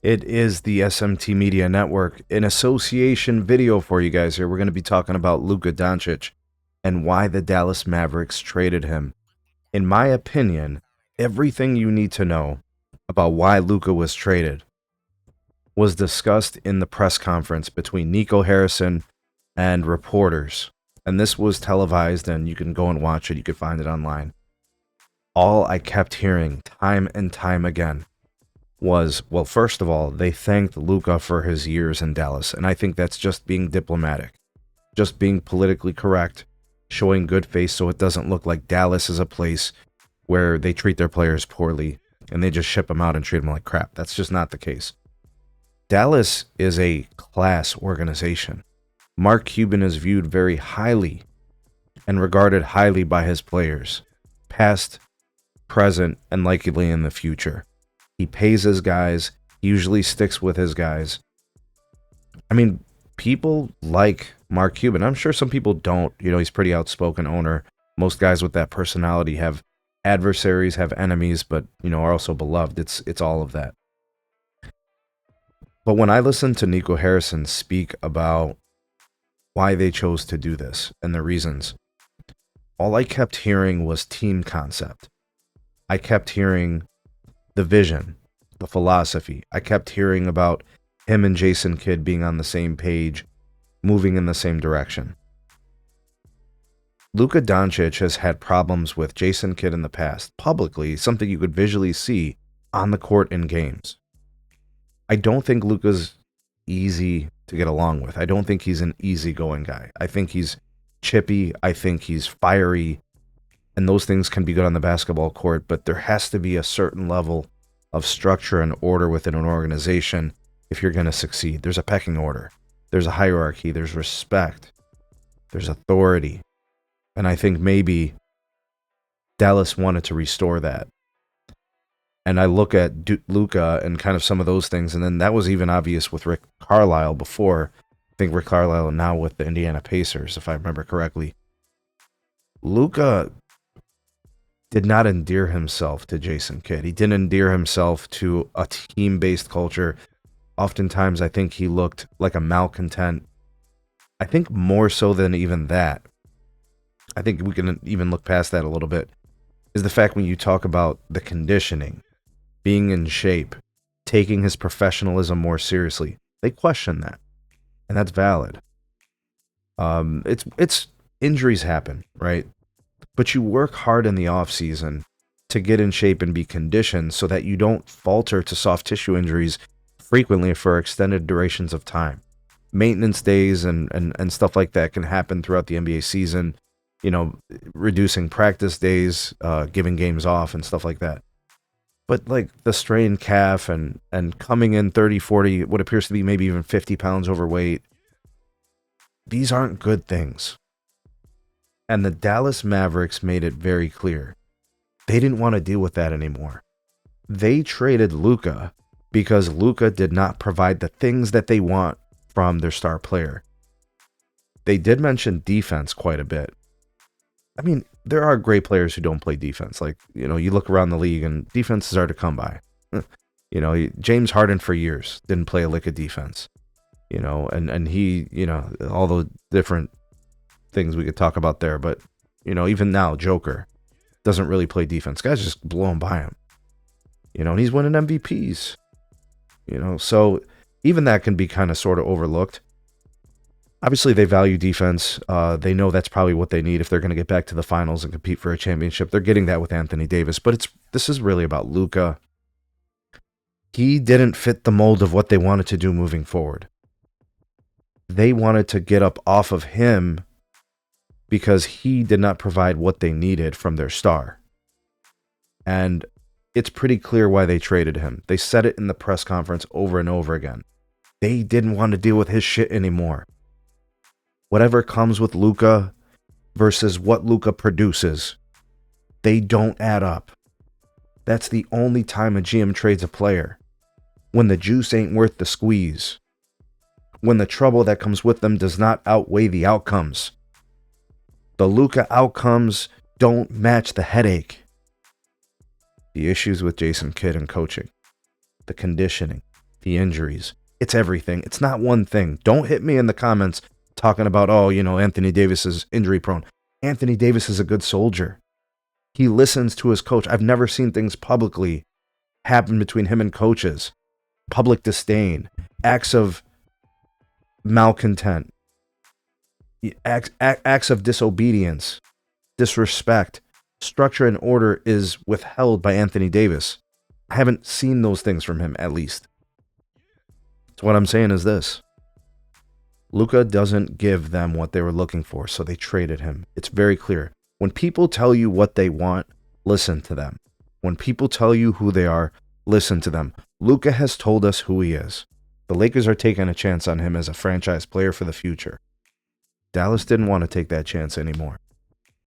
It is the SMT Media Network, an association video for you guys here. We're going to be talking about Luka Doncic and why the Dallas Mavericks traded him. In my opinion, everything you need to know about why Luka was traded was discussed in the press conference between Nico Harrison and reporters. And this was televised, and you can go and watch it. You can find it online. All I kept hearing time and time again was, well, first of all, they thanked Luka for his years in Dallas, and I think that's just being diplomatic, just being politically correct, showing good face so it doesn't look like Dallas is a place where they treat their players poorly and they just ship them out and treat them like crap. That's just not the case. Dallas is a class organization. Mark Cuban is viewed very highly and regarded highly by his players, past, present, and likely in the future. He pays his guys. He usually sticks with his guys. I mean, people like Mark Cuban. I'm sure some people don't. You know, he's a pretty outspoken owner. Most guys with that personality have adversaries, have enemies, but, you know, are also beloved. It's all of that. But when I listened to Nico Harrison speak about why they chose to do this and the reasons, all I kept hearing was team concept. I kept hearing the vision, the philosophy. I kept hearing about him and Jason Kidd being on the same page, moving in the same direction. Luka Doncic has had problems with Jason Kidd in the past, publicly, something you could visually see on the court in games. I don't think Luka's easy to get along with. I don't think he's an easygoing guy. I think he's chippy. I think he's fiery. And those things can be good on the basketball court, but there has to be a certain level of structure and order within an organization if you're going to succeed. There's a pecking order. There's a hierarchy. There's respect. There's authority. And I think maybe Dallas wanted to restore that. And I look at Luka and kind of some of those things, and then that was even obvious with Rick Carlisle before. I think Rick Carlisle now with the Indiana Pacers, if I remember correctly. Luka did not endear himself to Jason Kidd. He didn't endear himself to a team-based culture. Oftentimes, I think he looked like a malcontent. I think more so than even that, I think we can even look past that a little bit, is the fact when you talk about the conditioning, being in shape, taking his professionalism more seriously. They question that, and that's valid. It's injuries happen, right? But you work hard in the off season to get in shape and be conditioned so that you don't falter to soft tissue injuries frequently for extended durations of time. Maintenance days and stuff like that can happen throughout the NBA season, you know, reducing practice days, giving games off and stuff like that. But like the strained calf and coming in 30, 40, what appears to be maybe even 50 pounds overweight, these aren't good things. And the Dallas Mavericks made it very clear. They didn't want to deal with that anymore. They traded Luka because Luka did not provide the things that they want from their star player. They did mention defense quite a bit. I mean, there are great players who don't play defense. Like, you know, you look around the league and defenses are to come by. You know, James Harden for years didn't play a lick of defense. You know, and he, you know, all the different things we could talk about there. But, you know, even now, Joker doesn't really play defense. Guys just blowing by him. You know, and he's winning MVPs. You know, so even that can be kind of sort of overlooked. Obviously, they value defense. They know that's probably what they need if they're going to get back to the finals and compete for a championship. They're getting that with Anthony Davis. But this is really about Luka. He didn't fit the mold of what they wanted to do moving forward. They wanted to get up off of him because he did not provide what they needed from their star. And it's pretty clear why they traded him. They said it in the press conference over and over again. They didn't want to deal with his shit anymore. Whatever comes with Luka versus what Luka produces, they don't add up. That's the only time a GM trades a player. When the juice ain't worth the squeeze. When the trouble that comes with them does not outweigh the outcomes. The Luka outcomes don't match the headache. The issues with Jason Kidd and coaching. The conditioning. the injuries. It's everything. It's not one thing. Don't hit me in the comments talking about, oh, Anthony Davis is injury prone. Anthony Davis is a good soldier. He listens to his coach. I've never seen things publicly happen between him and coaches. Public disdain, acts of malcontent, acts of disobedience, disrespect. Structure and order is withheld by Anthony Davis. I haven't seen those things from him, at least. So what I'm saying is this. Luka doesn't give them what they were looking for, so they traded him. It's very clear. When people tell you what they want, listen to them. When people tell you who they are, listen to them. Luka has told us who he is. The Lakers are taking a chance on him as a franchise player for the future. Dallas didn't want to take that chance anymore.